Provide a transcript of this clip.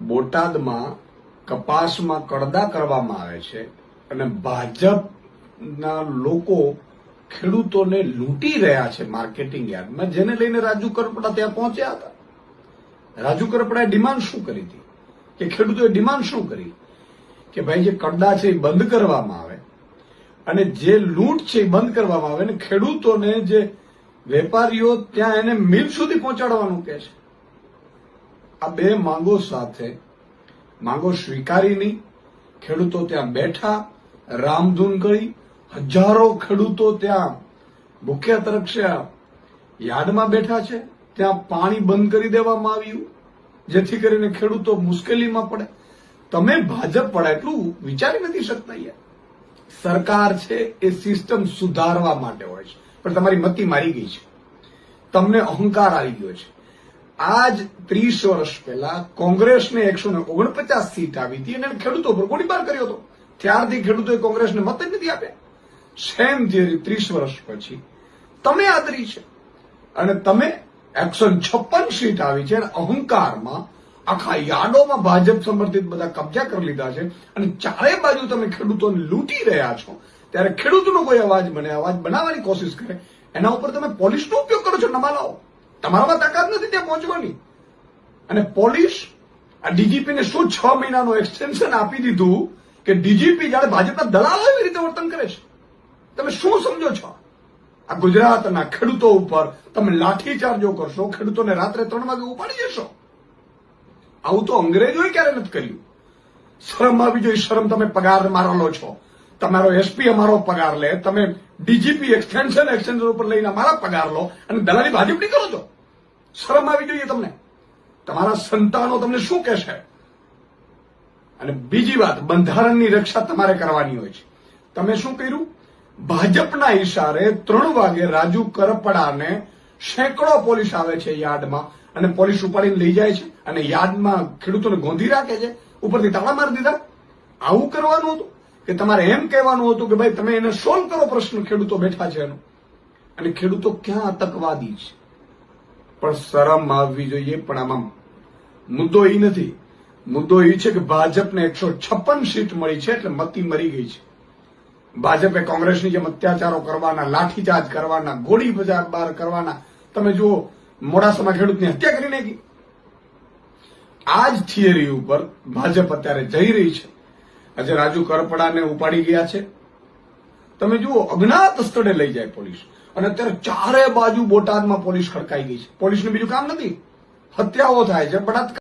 બોટાદમાં કપાસમાં કડદા કરવામાં આવે છે અને ભાજપના લોકો ખેડૂતોને લૂંટી રહ્યા છે માર્કેટિંગ યાર્ડમાં, જેને લઈને રાજુ કરપડા ત્યાં પહોંચ્યા હતા. રાજુ કરપડાએ ડિમાન્ડ શું કરી હતી કે ખેડૂતોએ ડિમાન્ડ શું કરી કે ભાઈ જે કડદા છે એ બંધ કરવામાં આવે અને જે લૂંટ છે એ બંધ કરવામાં આવે અને ખેડૂતોને જે વેપારીઓ ત્યાં એને મિલ સુધી પહોંચાડવાનું કહે છે. આ બે માંગો સાથે માંગો સ્વીકારી નહીં. ખેડૂતો ત્યાં બેઠા, રામધૂન કરી, હજારો ખેડૂતો ત્યાં ભૂખ્યા તરસ્યા યાર્ડમાં બેઠા છે. ત્યાં પાણી બંધ કરી દેવામાં આવ્યું જેથી કરીને ખેડૂતો મુશ્કેલીમાં પડે. તમે ભાજપ પડે એટલું વિચારી નથી શકતા યાર. સરકાર છે એ સિસ્ટમ સુધારવા માટે હોય છે, પણ તમારી મતી મારી ગઈ છે, તમને અહંકાર આવી ગયો છે. આજ 30 વર્ષ પહેલા કોંગ્રેસને 149 સીટ આવી હતી અને ખેડૂતો પર ગોળીબાર કર્યો હતો. ત્યારથી ખેડૂતોએ કોંગ્રેસને મત જ નથી આપ્યા. સેમ થિયરી 30 વર્ષ પછી તમે આદરી છે અને તમે 156 સીટ આવી છે અને અહંકારમાં આખા યાર્ડોમાં ભાજપ સમર્થિત બધા કબજા કરી લીધા છે અને ચારે બાજુ તમે ખેડૂતોને લૂંટી રહ્યા છો. ત્યારે ખેડૂતનો કોઈ અવાજ બને, અવાજ બનાવવાની કોશિશ કરે, એના ઉપર તમે પોલીસનો ઉપયોગ કરો છો. નમાલાઓ, તમારામાં તાકાત નથી ત્યાં પહોંચવાની. અને પોલીસ આ ડીજીપીને શું 6 મહિનાનું એક્સટેન્શન આપી દીધું કે ડીજીપી જાણે ભાજપના દલાલો એવી રીતે વર્તન કરે છે. તમે શું સમજો છો? આ ગુજરાતના ખેડૂતો ઉપર તમે લાઠીચાર્જો કરશો, ખેડૂતોને રાત્રે 3 વાગે ઉપાડી જશો. આવું તો અંગ્રેજોએ ક્યારે નથી કર્યું. શરમ આવી જોઈએ. શરમ. તમે પગાર મારો લો છો, તમારો એસપી અમારો પગાર લે, તમે ડીજીપી એક્સટેન્શન ઉપર લઈને અમારા પગાર લો અને દલાલી ભાજપની કરો છો. શરમ આવી જોઈએ તમને. તમારા સંતાનો તમને શું કહેશે? અને બીજી વાત, બંધારણની રક્ષા તમારે કરવાની હોય છે. તમે શું કર્યું? ભાજપના ઈશારે 3 વાગે રાજુ કરપડાને સેંકડો પોલીસ આવે છે યાર્ડમાં અને પોલીસ ઉપાડીને લઈ જાય છે અને યાર્ડમાં ખેડૂતોને ગોંધી રાખે છે, ઉપરથી તાળા મારી દીધા. આવું કરવાનું હતું કે તમારે એમ કહેવાનું હતું કે ભાઈ તમે એને સોલ્વ કરો પ્રશ્ન, ખેડૂતો બેઠા છે એનો. અને ખેડૂતો ક્યાં આતંકવાદી છે? પણ શરમ આવવી જોઈએ. પણ આમાં મુદ્દો એ નથી. મુદ્દો એ છે કે ભાજપને 156 સીટ મળી છે એટલે મતી મરી ગઈ છે. ભાજપે કોંગ્રેસની જેમ અત્યાચારો કરવાના, લાઠીચાર્જ કરવાના, ગોળીબાર કરવાના. તમે જુઓ, મોડાસામાં ખેડૂતની હત્યા કરી નાખી. આ જ થિયરી ઉપર ભાજપ અત્યારે જઈ રહી છે. આજે રાજુ કરપડાને ઉપાડી ગયા છે. તમે જુઓ, અજ્ઞાત સ્થળે લઈ જાય પોલીસ અને અત્યારે ચારે બાજુ બોટાદમાં પોલીસ ખડકાઈ ગઈ છે. પોલીસનું બીજું કામ નથી. હત્યાઓ થાય છે, બળાત્કાર